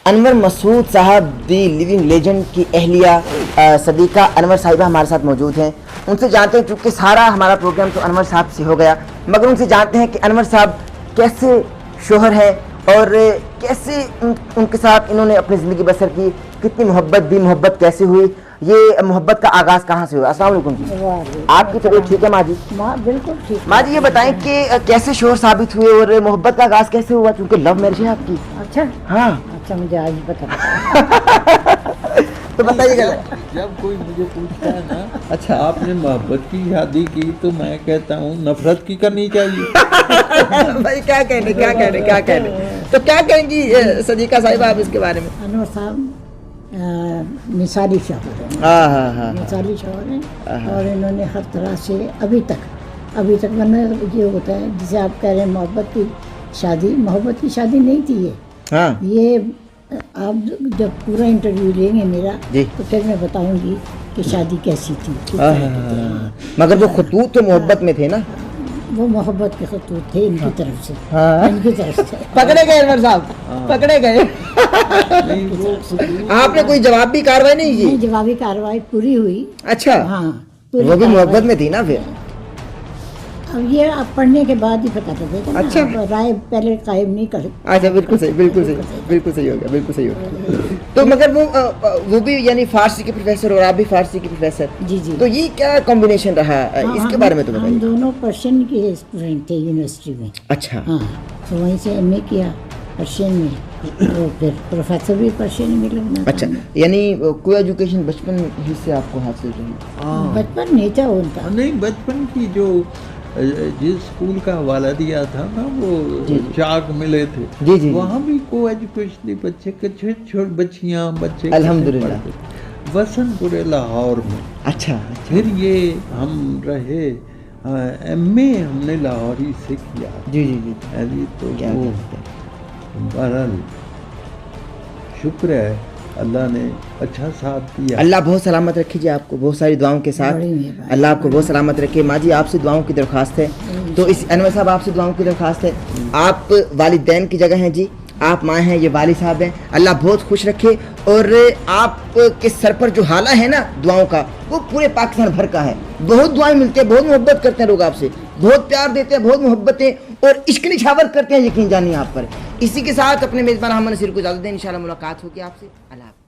انور مسعود صاحب دی living legend کی اہلیہ صدیقہ انور صاحبہ ہمارے ساتھ موجود ہیں. ان سے جانتے ہیں, چونکہ سارا ہمارا پروگرام تو انور صاحب سے ہو گیا, مگر ان سے جانتے ہیں کہ انور صاحب کیسے شوہر ہیں اور کیسے ان کے ساتھ انہوں نے اپنی زندگی بسر کی, کتنی محبت دی, محبت کیسے ہوئی, یہ محبت کا آغاز کہاں سے ہوا. السلام علیکم جی. آپ کی طبیعت ٹھیک ہے ماں جی؟ ماں بالکل ٹھیک. ماں جی یہ بتائیں کہ کیسے شوہر ثابت ہوئے اور محبت کا آغاز کیسے ہوا, کیونکہ لو میرج ہے آپ کی. اچھا ہاں اچھا, مجھے آج پتا. تو بتائیے گا. جب کوئی مجھے پوچھتا ہے نا اچھا آپ نے محبت کی شادی کی, تو میں کہتا ہوں نفرت کی کرنی چاہیے. بھائی کیا کہنے تو کیا کہیں گی صدیقہ صاحبہ آپ اس کے بارے میں؟ انور صاحب مثالی شوہر ہیں, ہاں مثالی شوہر ہیں, اور انہوں نے ہر طرح سے ابھی تک ورنہ یہ ہوتا ہے جسے آپ کہہ رہے ہیں محبت کی شادی نہیں تھی یہ. ہاں یہ آپ جب پورا انٹرویو لیں گے میرا جی تو پھر میں بتاؤں گی کہ شادی کیسی تھی. مگر وہ خطوط تو محبت میں تھے نا, وہ محبت کے خطوط تھے ان کی طرف سے, ہاں. ان کی طرف سے. پکڑے گئے انور صاحب, پکڑے گئے. آپ نے کوئی جوابی کاروائی نہیں کی؟ جوابی کاروائی پوری ہوئی. اچھا ہاں وہ بھی محبت میں تھی نا پھر. اب یہ آپ پڑھنے کے بعد ہی پتہ چلے گا. اچھا. رائے پہلے قائم نہیں کر. اچھا بالکل صحیح ہو گیا. تو مگر وہ بھی یعنی فارسی کے پروفیسر اور آپ بھی فارسی کے پروفیسر. جی تو یہ کیا کمبینیشن رہا اس کے بارے میں تو بتائیے. ہم دونوں پرشین کے اسٹوڈنٹ تھے یونیورسٹی میں. اچھا ہاں, تو وہیں سے ایم اے کیا پرشین میں, تو پھر پروفیسر بھی پرشین میں لگنا. اچھا, یعنی کوئی ایجوکیشن بچپن ہی سے آپ کو حاصل رہی؟ بچپن نہیں تھا ان کا. نہیں, بچپن کی جو جس اسکول کا حوالہ دیا تھا نا وہ چاک ملے تھے, جی وہاں بھی کو ایجوکیشنلی بچے چھوٹے بچیاں بچے الحمدللہ وسن پورے لاہور میں. اچھا پھر یہ ہم رہے ایم اے ہم نے لاہور ہی سے کیا. جی تو بہرحال شکر ہے اللہ نے اچھا ساتھ دیا. اللہ بہت سلامت رکھے جی آپ کو, بہت ساری دعاؤں کے ساتھ اللہ آپ کو بہت سلامت رکھے. ماں جی آپ سے دعاؤں کی درخواست ہے, تو اس انور صاحب آپ سے دعاؤں کی درخواست ہے. آپ والدین کی جگہ ہیں جی, آپ ماں ہیں, یہ والد صاحب ہیں. اللہ بہت خوش رکھے, اور آپ کے سر پر جو حالہ ہے نا دعاؤں کا, وہ پورے پاکستان بھر کا ہے. بہت دعائیں ملتی ہیں, بہت محبت کرتے ہیں لوگ آپ سے, بہت پیار دیتے ہیں, بہت محبتیں اور عشق نچھاور کرتے ہیں, یقین جانیے آپ پر. اسی کے ساتھ اپنے میزبان احمد نصیر کو اجازت دیں, انشاءاللہ ملاقات ہوگی آپ سے. اللہ حافظ.